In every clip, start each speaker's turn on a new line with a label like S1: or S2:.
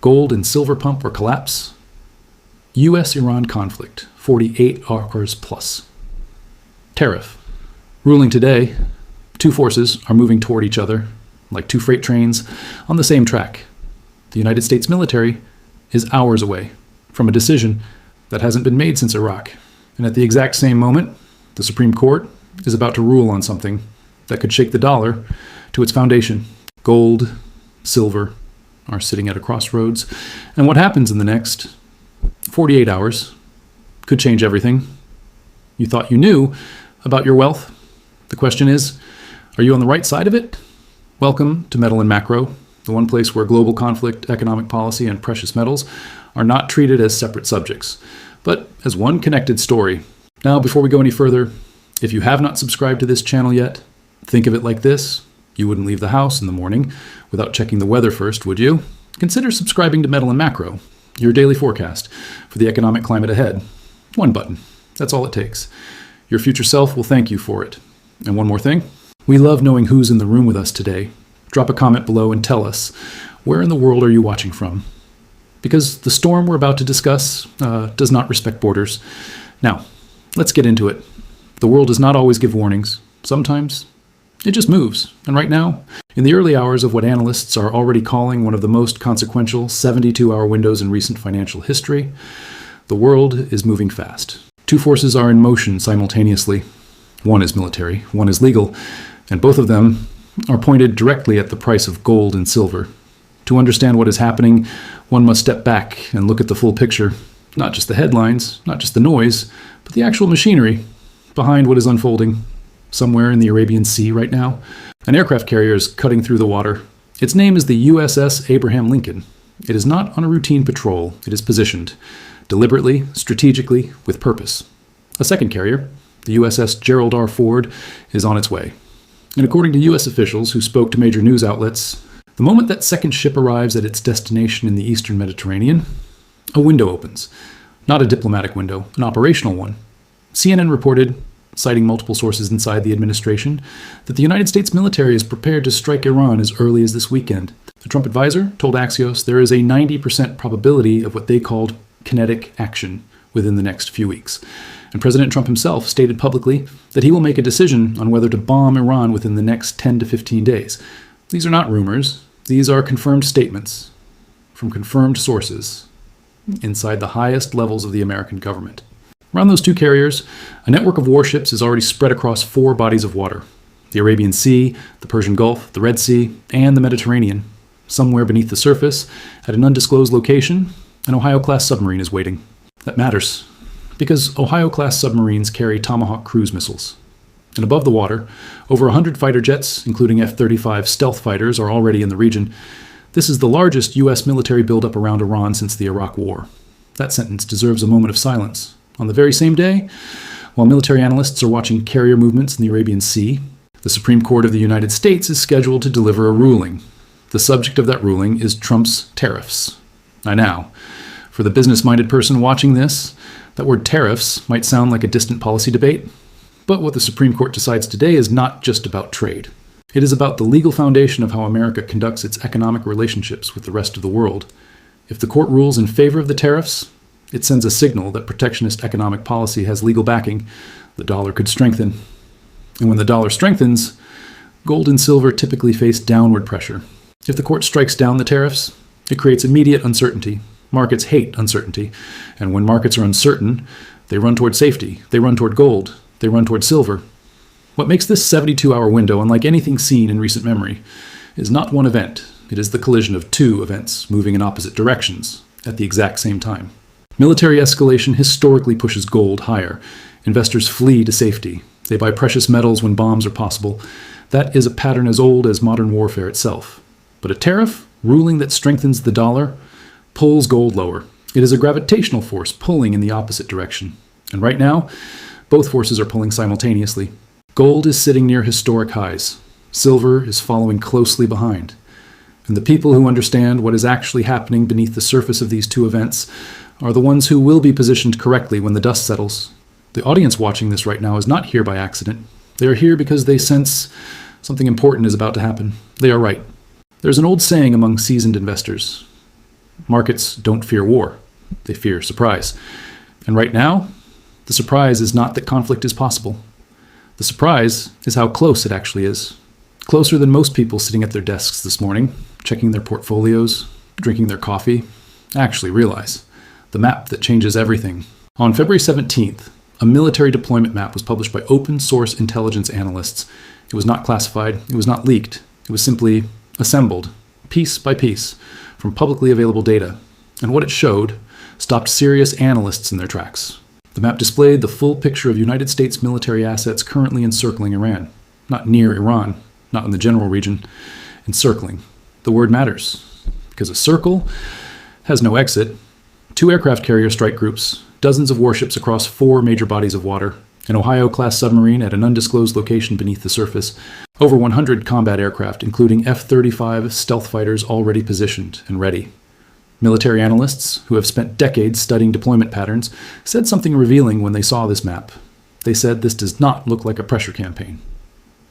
S1: Gold and silver pump or collapse. U.S.-Iran conflict, 48 hours plus. Tariff. Ruling today, two forces are moving toward each other, like two freight trains on the same track. The United States military is hours away from a decision that hasn't been made since Iraq. And at the exact same moment, the Supreme Court is about to rule on something that could shake the dollar to its foundation. Gold, silver are sitting at a crossroads. And what happens in the next 48 hours could change everything. You thought you knew about your wealth. The question is, are you on the right side of it? Welcome to Metal and Macro, the one place where global conflict, economic policy, and precious metals are not treated as separate subjects, but as one connected story. Now, before we go any further, if you have not subscribed to this channel yet, think of it like this. You wouldn't leave the house in the morning without checking the weather first, would you? Consider subscribing to Metal and Macro, your daily forecast for the economic climate ahead. One button. That's all it takes. Your future self will thank you for it. And one more thing. We love knowing who's in the room with us today. Drop a comment below and tell us, where in the world are you watching from? Because the storm we're about to discuss does not respect borders. Now, let's get into it. The world does not always give warnings. Sometimes it just moves. And right now, in the early hours of what analysts are already calling one of the most consequential 72-hour windows in recent financial history, the world is moving fast. Two forces are in motion simultaneously. One is military, one is legal, and both of them are pointed directly at the price of gold and silver. To understand what is happening, one must step back and look at the full picture. Not just the headlines, not just the noise, but the actual machinery behind what is unfolding. Somewhere in the Arabian Sea right now, an aircraft carrier is cutting through the water. Its name is the USS Abraham Lincoln. It is not on a routine patrol. It is positioned, deliberately, strategically, with purpose. A second carrier, the USS Gerald R. Ford, is on its way. And according to U.S. officials who spoke to major news outlets, the moment that second ship arrives at its destination in the eastern Mediterranean, a window opens. Not a diplomatic window, an operational one. CNN reported, citing multiple sources inside the administration, that the United States military is prepared to strike Iran as early as this weekend. The Trump advisor told Axios there is a 90% probability of what they called kinetic action within the next few weeks. And President Trump himself stated publicly that he will make a decision on whether to bomb Iran within the next 10 to 15 days. These are not rumors. These are confirmed statements from confirmed sources inside the highest levels of the American government. Around those two carriers, a network of warships is already spread across 4 bodies of water: the Arabian Sea, the Persian Gulf, the Red Sea, and the Mediterranean. Somewhere beneath the surface, at an undisclosed location, an Ohio-class submarine is waiting. That matters, because Ohio-class submarines carry Tomahawk cruise missiles. And above the water, over 100 fighter jets, including F-35 stealth fighters, are already in the region. This is the largest U.S. military buildup around Iran since the Iraq War. That sentence deserves a moment of silence. On the very same day, while military analysts are watching carrier movements in the Arabian Sea, the Supreme Court of the United States is scheduled to deliver a ruling. The subject of that ruling is Trump's tariffs. Now, for the business-minded person watching this, that word tariffs might sound like a distant policy debate, but what the Supreme Court decides today is not just about trade. It is about the legal foundation of how America conducts its economic relationships with the rest of the world. If the court rules in favor of the tariffs, it sends a signal that protectionist economic policy has legal backing. The dollar could strengthen. And when the dollar strengthens, gold and silver typically face downward pressure. If the court strikes down the tariffs, it creates immediate uncertainty. Markets hate uncertainty. And when markets are uncertain, they run toward safety. They run toward gold. They run toward silver. What makes this 72-hour window unlike anything seen in recent memory is not one event. It is the collision of two events moving in opposite directions at the exact same time. Military escalation historically pushes gold higher. Investors flee to safety. They buy precious metals when bombs are possible. That is a pattern as old as modern warfare itself. But a tariff, ruling that strengthens the dollar, pulls gold lower. It is a gravitational force pulling in the opposite direction. And right now, both forces are pulling simultaneously. Gold is sitting near historic highs. Silver is following closely behind. And the people who understand what is actually happening beneath the surface of these two events are the ones who will be positioned correctly when the dust settles. The audience watching this right now is not here by accident. They are here because they sense something important is about to happen. They are right. There's an old saying among seasoned investors. Markets don't fear war. They fear surprise. And right now, the surprise is not that conflict is possible. The surprise is how close it actually is. Closer than most people sitting at their desks this morning, checking their portfolios, drinking their coffee, actually realize. The map that changes everything. On February 17th, a military deployment map was published by open source intelligence analysts. It was not classified, it was not leaked, it was simply assembled, piece by piece, from publicly available data. And what it showed stopped serious analysts in their tracks. The map displayed the full picture of United States military assets currently encircling Iran. Not near Iran, not in the general region, encircling. The word matters, because a circle has no exit. 2 aircraft carrier strike groups, dozens of warships across 4 major bodies of water, an Ohio-class submarine at an undisclosed location beneath the surface, over 100 combat aircraft, including F-35 stealth fighters already positioned and ready. Military analysts, who have spent decades studying deployment patterns, said something revealing when they saw this map. They said this does not look like a pressure campaign.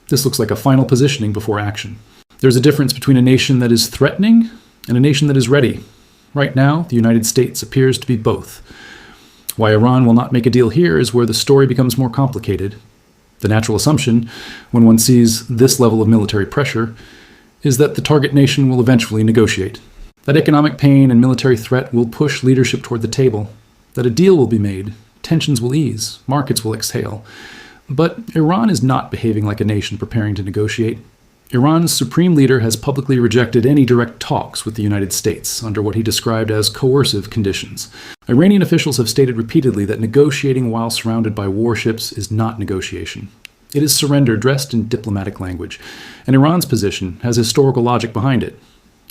S1: This looks like a final positioning before action. There's a difference between a nation that is threatening and a nation that is ready. Right now, the United States appears to be both. Why Iran will not make a deal here is where the story becomes more complicated. The natural assumption, when one sees this level of military pressure, is that the target nation will eventually negotiate. That economic pain and military threat will push leadership toward the table. That a deal will be made, tensions will ease, markets will exhale. But Iran is not behaving like a nation preparing to negotiate. Iran's supreme leader has publicly rejected any direct talks with the United States under what he described as coercive conditions. Iranian officials have stated repeatedly that negotiating while surrounded by warships is not negotiation. It is surrender dressed in diplomatic language, and Iran's position has historical logic behind it.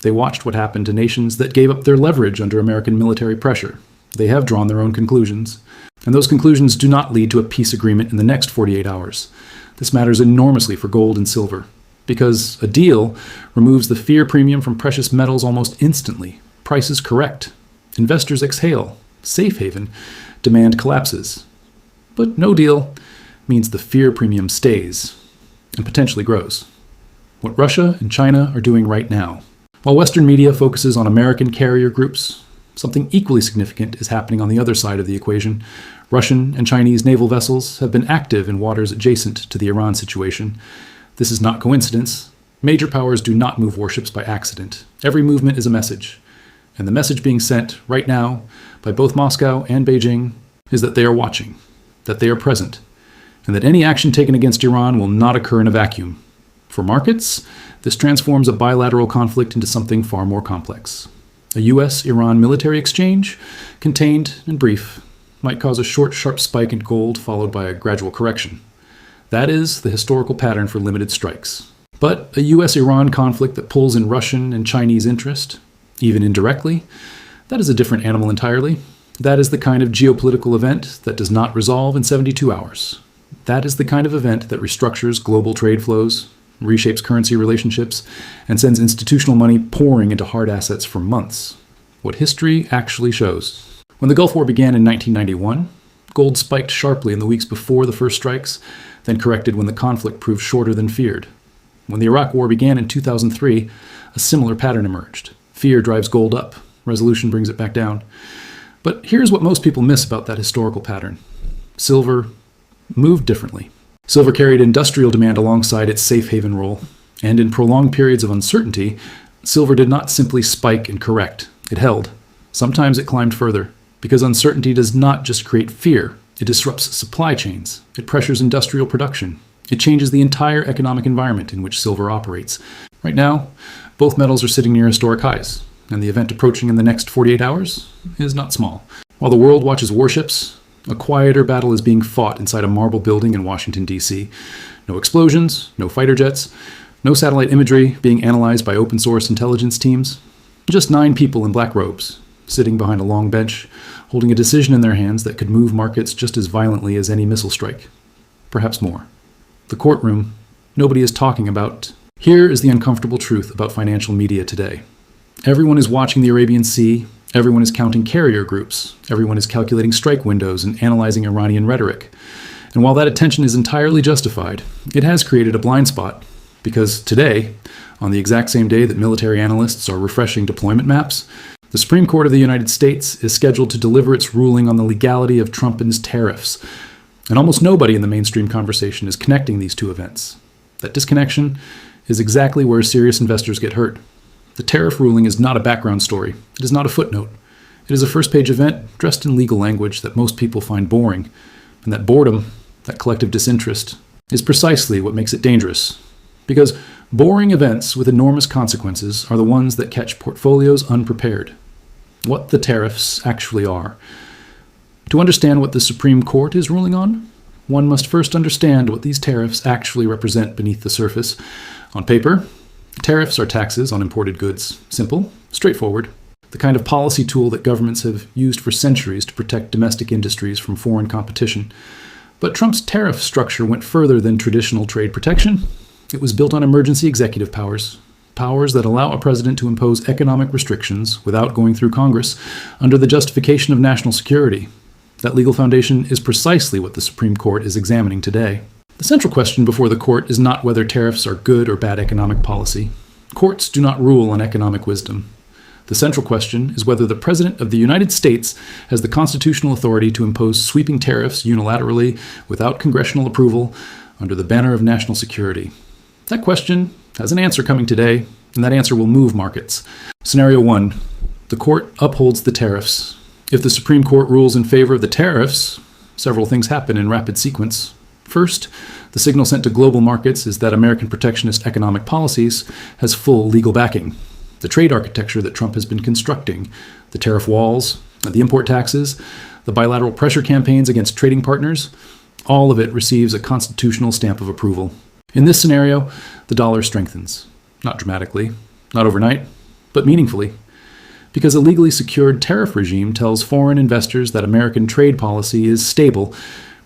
S1: They watched what happened to nations that gave up their leverage under American military pressure. They have drawn their own conclusions. And those conclusions do not lead to a peace agreement in the next 48 hours. This matters enormously for gold and silver, because a deal removes the fear premium from precious metals almost instantly. Prices correct. Investors exhale. Safe haven. Demand collapses. But no deal means the fear premium stays and potentially grows. What Russia and China are doing right now. While Western media focuses on American carrier groups, something equally significant is happening on the other side of the equation. Russian and Chinese naval vessels have been active in waters adjacent to the Iran situation. This is not coincidence. Major powers do not move warships by accident. Every movement is a message. And the message being sent right now by both Moscow and Beijing is that they are watching, that they are present, and that any action taken against Iran will not occur in a vacuum. For markets, this transforms a bilateral conflict into something far more complex. A US-Iran military exchange, contained and brief, might cause a short, sharp spike in gold followed by a gradual correction. That is the historical pattern for limited strikes. But a US-Iran conflict that pulls in Russian and Chinese interest, even indirectly, that is a different animal entirely. That is the kind of geopolitical event that does not resolve in 72 hours. That is the kind of event that restructures global trade flows, reshapes currency relationships, and sends institutional money pouring into hard assets for months. What history actually shows. When the Gulf War began in 1991, gold spiked sharply in the weeks before the first strikes, then corrected when the conflict proved shorter than feared. When the Iraq War began in 2003, a similar pattern emerged. Fear drives gold up, resolution brings it back down. But here's what most people miss about that historical pattern. Silver moved differently. Silver carried industrial demand alongside its safe haven role, and in prolonged periods of uncertainty, silver did not simply spike and correct. It held. Sometimes it climbed further, because uncertainty does not just create fear. It disrupts supply chains. It pressures industrial production. It changes the entire economic environment in which silver operates. Right now, both metals are sitting near historic highs, and the event approaching in the next 48 hours is not small. While the world watches warships, a quieter battle is being fought inside a marble building in Washington, D.C. No explosions, no fighter jets, no satellite imagery being analyzed by open-source intelligence teams. Just 9 people in black robes, sitting behind a long bench, holding a decision in their hands that could move markets just as violently as any missile strike. Perhaps more. The courtroom, nobody is talking about. Here is the uncomfortable truth about financial media today. Everyone is watching the Arabian Sea. Everyone is counting carrier groups. Everyone is calculating strike windows and analyzing Iranian rhetoric. And while that attention is entirely justified, it has created a blind spot. Because today, on the exact same day that military analysts are refreshing deployment maps, The Supreme Court of the United States is scheduled to deliver its ruling on the legality of Trump and his tariffs, and almost nobody in the mainstream conversation is connecting these two events. That disconnection is exactly where serious investors get hurt. The tariff ruling is not a background story. It is not a footnote. It is a first-page event dressed in legal language that most people find boring, and that boredom, that collective disinterest, is precisely what makes it dangerous. Because boring events with enormous consequences are the ones that catch portfolios unprepared. What the tariffs actually are. To understand what the Supreme Court is ruling on, one must first understand what these tariffs actually represent beneath the surface. On paper, tariffs are taxes on imported goods. Simple, straightforward. The kind of policy tool that governments have used for centuries to protect domestic industries from foreign competition. But Trump's tariff structure went further than traditional trade protection. It was built on emergency executive powers, powers that allow a president to impose economic restrictions without going through Congress under the justification of national security. That legal foundation is precisely what the Supreme Court is examining today. The central question before the court is not whether tariffs are good or bad economic policy. Courts do not rule on economic wisdom. The central question is whether the President of the United States has the constitutional authority to impose sweeping tariffs unilaterally without congressional approval under the banner of national security. That question has an answer coming today, and that answer will move markets. Scenario 1. The court upholds the tariffs. If the Supreme Court rules in favor of the tariffs, several things happen in rapid sequence. First, the signal sent to global markets is that American protectionist economic policies has full legal backing. The trade architecture that Trump has been constructing, the tariff walls, the import taxes, the bilateral pressure campaigns against trading partners, all of it receives a constitutional stamp of approval. In this scenario, the dollar strengthens. Not dramatically, not overnight, but meaningfully. Because a legally secured tariff regime tells foreign investors that American trade policy is stable,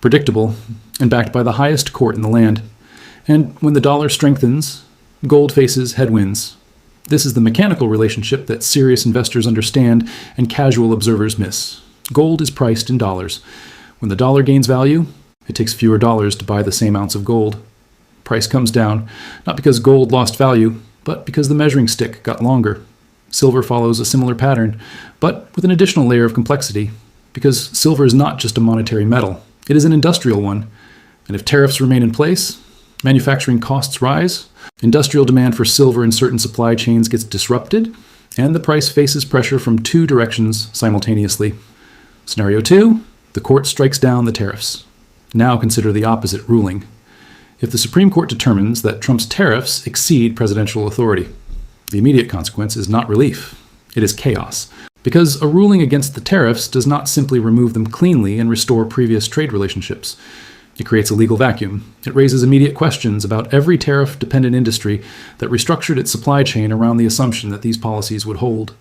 S1: predictable, and backed by the highest court in the land. And when the dollar strengthens, gold faces headwinds. This is the mechanical relationship that serious investors understand and casual observers miss. Gold is priced in dollars. When the dollar gains value, it takes fewer dollars to buy the same ounce of gold. Price comes down, not because gold lost value, but because the measuring stick got longer. Silver follows a similar pattern, but with an additional layer of complexity, because silver is not just a monetary metal, it is an industrial one. And if tariffs remain in place, manufacturing costs rise, industrial demand for silver in certain supply chains gets disrupted, and the price faces pressure from two directions simultaneously. Scenario 2, the court strikes down the tariffs. Now consider the opposite ruling. If the Supreme Court determines that Trump's tariffs exceed presidential authority, the immediate consequence is not relief, it is chaos. Because a ruling against the tariffs does not simply remove them cleanly and restore previous trade relationships. It creates a legal vacuum. It raises immediate questions about every tariff-dependent industry that restructured its supply chain around the assumption that these policies would hold.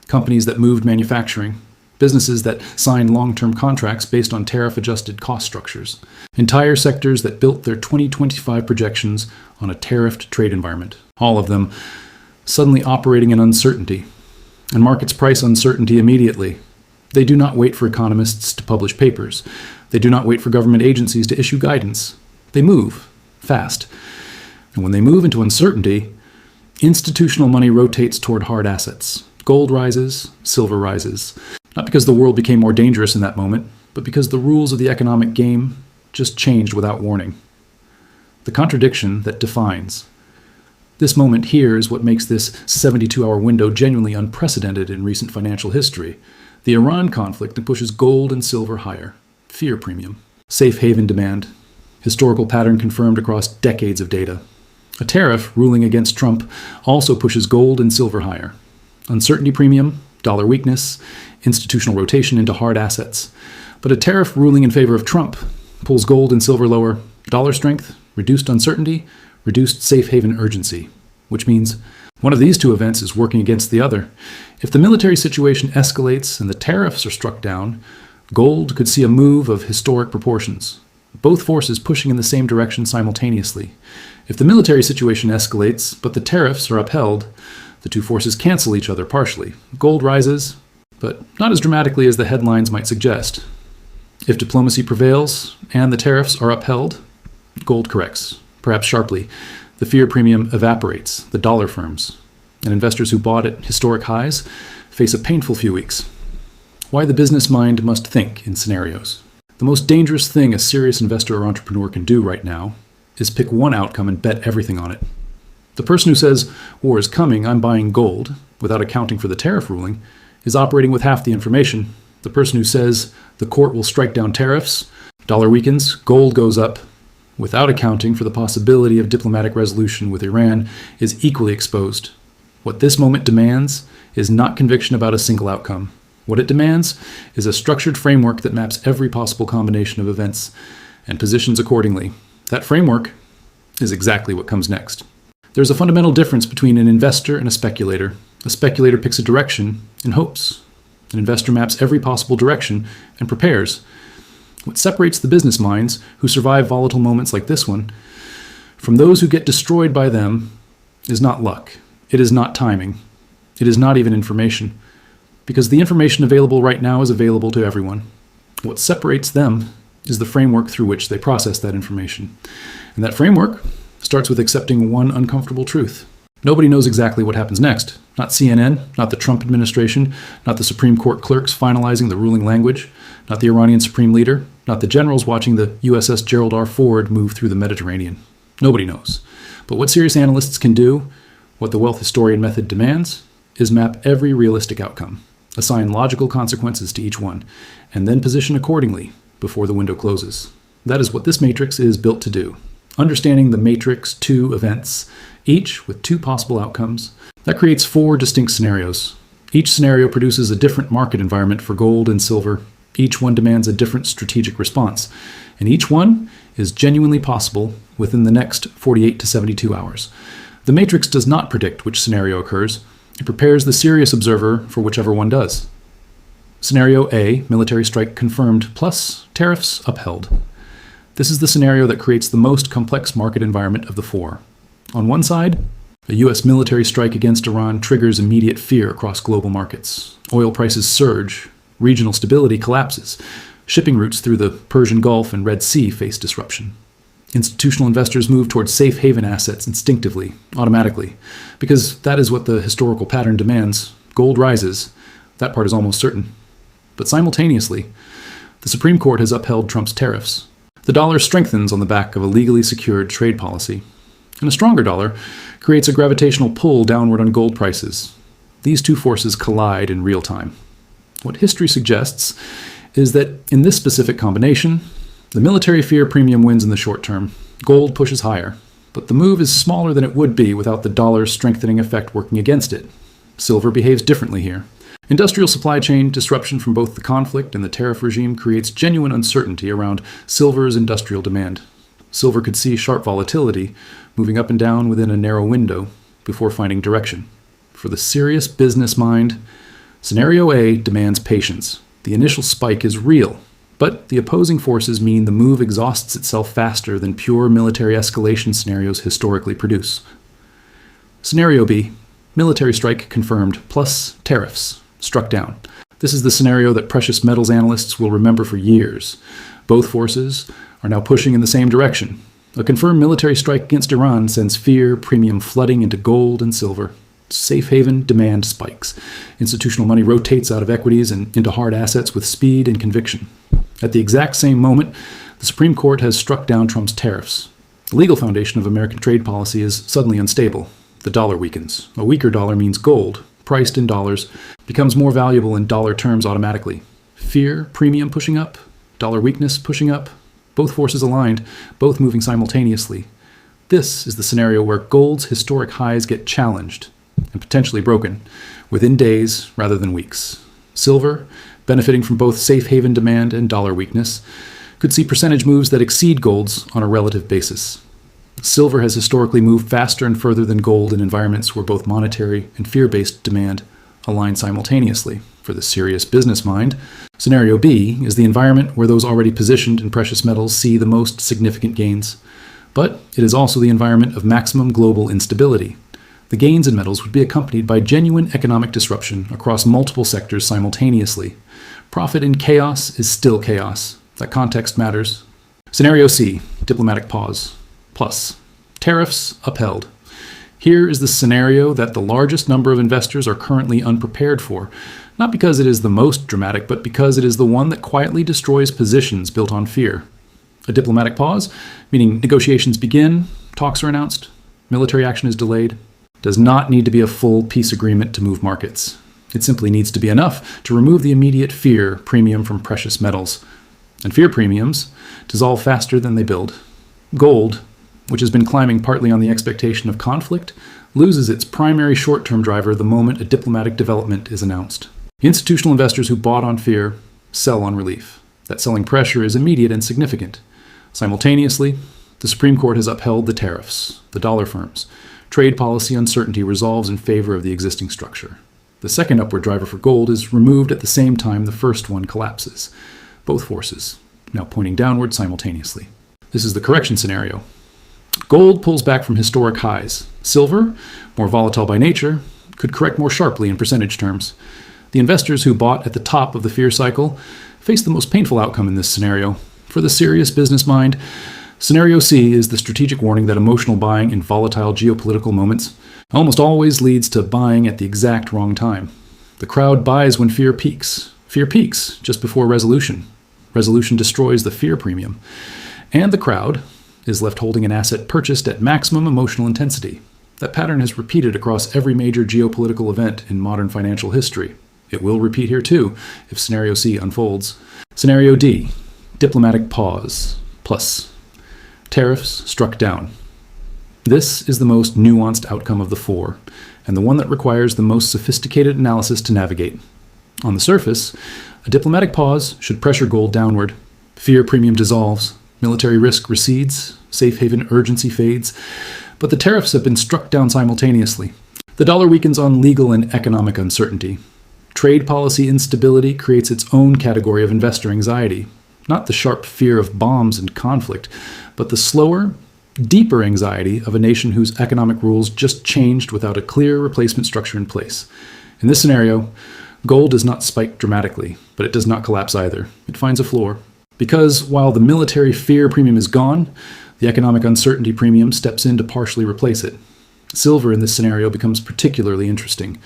S1: Companies that moved manufacturing, businesses that signed long-term contracts based on tariff-adjusted cost structures, entire sectors that built their 2025 projections on a tariffed trade environment. All of them suddenly operating in uncertainty, and markets price uncertainty immediately. They do not wait for economists to publish papers. They do not wait for government agencies to issue guidance. They move fast. And when they move into uncertainty, institutional money rotates toward hard assets. Gold rises, silver rises. Not because the world became more dangerous in that moment, but because the rules of the economic game just changed without warning. The contradiction that defines. This moment here is what makes this 72-hour window genuinely unprecedented in recent financial history. The Iran conflict pushes gold and silver higher. Fear premium. Safe haven demand. Historical pattern confirmed across decades of data. A tariff ruling against Trump also pushes gold and silver higher. Uncertainty premium, dollar weakness, institutional rotation into hard assets. But a tariff ruling in favor of Trump pulls gold and silver lower, dollar strength, reduced uncertainty, reduced safe haven urgency, which means one of these two events is working against the other. If the military situation escalates and the tariffs are struck down, gold could see a move of historic proportions, both forces pushing in the same direction simultaneously. If the military situation escalates, but the tariffs are upheld, the two forces cancel each other partially. Gold rises, but not as dramatically as the headlines might suggest. If diplomacy prevails and the tariffs are upheld, gold corrects, perhaps sharply. The fear premium evaporates, the dollar firms, and investors who bought at historic highs face a painful few weeks. Why the business mind must think in scenarios. The most dangerous thing a serious investor or entrepreneur can do right now is pick one outcome and bet everything on it. The person who says, war is coming, I'm buying gold, without accounting for the tariff ruling, is operating with half the information. The person who says, the court will strike down tariffs, dollar weakens, gold goes up, without accounting for the possibility of diplomatic resolution with Iran, is equally exposed. What this moment demands is not conviction about a single outcome. What it demands is a structured framework that maps every possible combination of events and positions accordingly. That framework is exactly what comes next. There's a fundamental difference between an investor and a speculator. A speculator picks a direction and hopes. An investor maps every possible direction and prepares. What separates the business minds who survive volatile moments like this one from those who get destroyed by them is not luck. It is not timing. It is not even information. Because the information available right now is available to everyone. What separates them is the framework through which they process that information. And that framework starts with accepting one uncomfortable truth. Nobody knows exactly what happens next. Not CNN, not the Trump administration, not the Supreme Court clerks finalizing the ruling language, not the Iranian Supreme Leader, not the generals watching the USS Gerald R. Ford move through the Mediterranean. Nobody knows. But what serious analysts can do, what the wealth historian method demands, is map every realistic outcome, assign logical consequences to each one, and then position accordingly before the window closes. That is what this matrix is built to do. Understanding the matrix 2 events, each with 2 possible outcomes, that creates 4 distinct scenarios. Each scenario produces a different market environment for gold and silver. Each one demands a different strategic response, and each one is genuinely possible within the next 48 to 72 hours. The matrix does not predict which scenario occurs. It prepares the serious observer for whichever one does. Scenario A, military strike confirmed plus tariffs upheld. This is the scenario that creates the most complex market environment of the 4. On one side, a U.S. military strike against Iran triggers immediate fear across global markets. Oil prices surge, regional stability collapses, shipping routes through the Persian Gulf and Red Sea face disruption. Institutional investors move towards safe haven assets instinctively, automatically, because that is what the historical pattern demands. Gold rises. That part is almost certain. But simultaneously, the Supreme Court has upheld Trump's tariffs. The dollar strengthens on the back of a legally secured trade policy. And a stronger dollar creates a gravitational pull downward on gold prices. These 2 forces collide in real time. What history suggests is that in this specific combination, the military fear premium wins in the short term. Gold pushes higher, but the move is smaller than it would be without the dollar's strengthening effect working against it. Silver behaves differently here. Industrial supply chain disruption from both the conflict and the tariff regime creates genuine uncertainty around silver's industrial demand. Silver could see sharp volatility, moving up and down within a narrow window before finding direction. For the serious business mind, Scenario A demands patience. The initial spike is real, but the opposing forces mean the move exhausts itself faster than pure military escalation scenarios historically produce. Scenario B, military strike confirmed, plus tariffs struck down. This is the scenario that precious metals analysts will remember for years. Both forces are now pushing in the same direction. A confirmed military strike against Iran sends fear premium flooding into gold and silver. Safe haven demand spikes. Institutional money rotates out of equities and into hard assets with speed and conviction. At the exact same moment, the Supreme Court has struck down Trump's tariffs. The legal foundation of American trade policy is suddenly unstable. The dollar weakens. A weaker dollar means gold, priced in dollars, becomes more valuable in dollar terms automatically. Fear, premium pushing up, dollar weakness pushing up, both forces aligned, both moving simultaneously. This is the scenario where gold's historic highs get challenged and potentially broken within days rather than weeks. Silver, benefiting from both safe haven demand and dollar weakness, could see percentage moves that exceed gold's on a relative basis. Silver has historically moved faster and further than gold in environments where both monetary and fear-based demand align simultaneously. For the serious business mind, Scenario B is the environment where those already positioned in precious metals see the most significant gains. But it is also the environment of maximum global instability. The gains in metals would be accompanied by genuine economic disruption across multiple sectors simultaneously. Profit in chaos is still chaos. That context matters. Scenario C, diplomatic pause. Plus, tariffs upheld. Here is the scenario that the largest number of investors are currently unprepared for, not because it is the most dramatic, but because it is the one that quietly destroys positions built on fear. A diplomatic pause, meaning negotiations begin, talks are announced, military action is delayed, does not need to be a full peace agreement to move markets. It simply needs to be enough to remove the immediate fear premium from precious metals. And fear premiums dissolve faster than they build. Gold, which has been climbing partly on the expectation of conflict, loses its primary short-term driver the moment a diplomatic development is announced. Institutional investors who bought on fear sell on relief. That selling pressure is immediate and significant. Simultaneously, the Supreme Court has upheld the tariffs, the dollar firms. Trade policy uncertainty resolves in favor of the existing structure. The second upward driver for gold is removed at the same time the first one collapses. Both forces now pointing downward simultaneously. This is the correction scenario. Gold pulls back from historic highs. Silver, more volatile by nature, could correct more sharply in percentage terms. The investors who bought at the top of the fear cycle face the most painful outcome in this scenario. For the serious business mind, Scenario C is the strategic warning that emotional buying in volatile geopolitical moments almost always leads to buying at the exact wrong time. The crowd buys when fear peaks. Fear peaks just before resolution. Resolution destroys the fear premium. And the crowd is left holding an asset purchased at maximum emotional intensity. That pattern has repeated across every major geopolitical event in modern financial history. It will repeat here too, if Scenario C unfolds. Scenario D, diplomatic pause, plus tariffs struck down. This is the most nuanced outcome of the four, and the one that requires the most sophisticated analysis to navigate. On the surface, a diplomatic pause should pressure gold downward. Fear premium dissolves, military risk recedes, safe haven urgency fades, but the tariffs have been struck down simultaneously. The dollar weakens on legal and economic uncertainty. Trade policy instability creates its own category of investor anxiety, not the sharp fear of bombs and conflict, but the slower, deeper anxiety of a nation whose economic rules just changed without a clear replacement structure in place. In this scenario, gold does not spike dramatically, but it does not collapse either. It finds a floor. Because while the military fear premium is gone, the economic uncertainty premium steps in to partially replace it. Silver in this scenario becomes particularly interesting.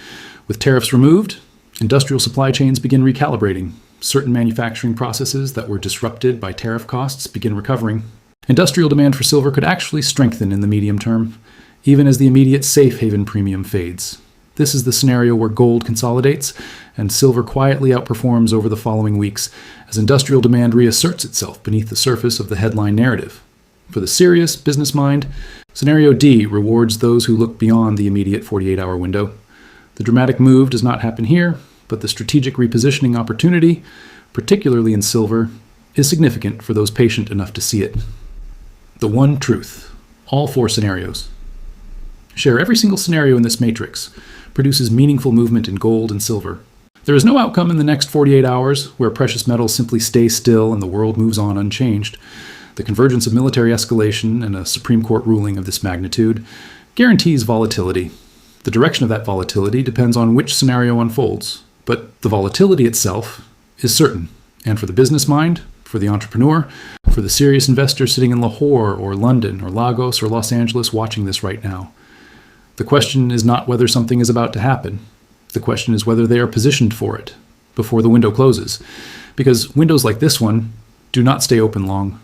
S1: With tariffs removed, industrial supply chains begin recalibrating. Certain manufacturing processes that were disrupted by tariff costs begin recovering. Industrial demand for silver could actually strengthen in the medium term, even as the immediate safe haven premium fades. This is the scenario where gold consolidates and silver quietly outperforms over the following weeks as industrial demand reasserts itself beneath the surface of the headline narrative. For the serious business mind, Scenario D rewards those who look beyond the immediate 48-hour window. The dramatic move does not happen here, but the strategic repositioning opportunity, particularly in silver, is significant for those patient enough to see it. The one truth, all four scenarios. Share every single scenario in this matrix produces meaningful movement in gold and silver. There is no outcome in the next 48 hours where precious metals simply stay still and the world moves on unchanged. The convergence of military escalation and a Supreme Court ruling of this magnitude guarantees volatility. The direction of that volatility depends on which scenario unfolds, but the volatility itself is certain. And for the business mind, for the entrepreneur, for the serious investor sitting in Lahore or London or Lagos or Los Angeles watching this right now, the question is not whether something is about to happen. The question is whether they are positioned for it before the window closes. Because windows like this one do not stay open long.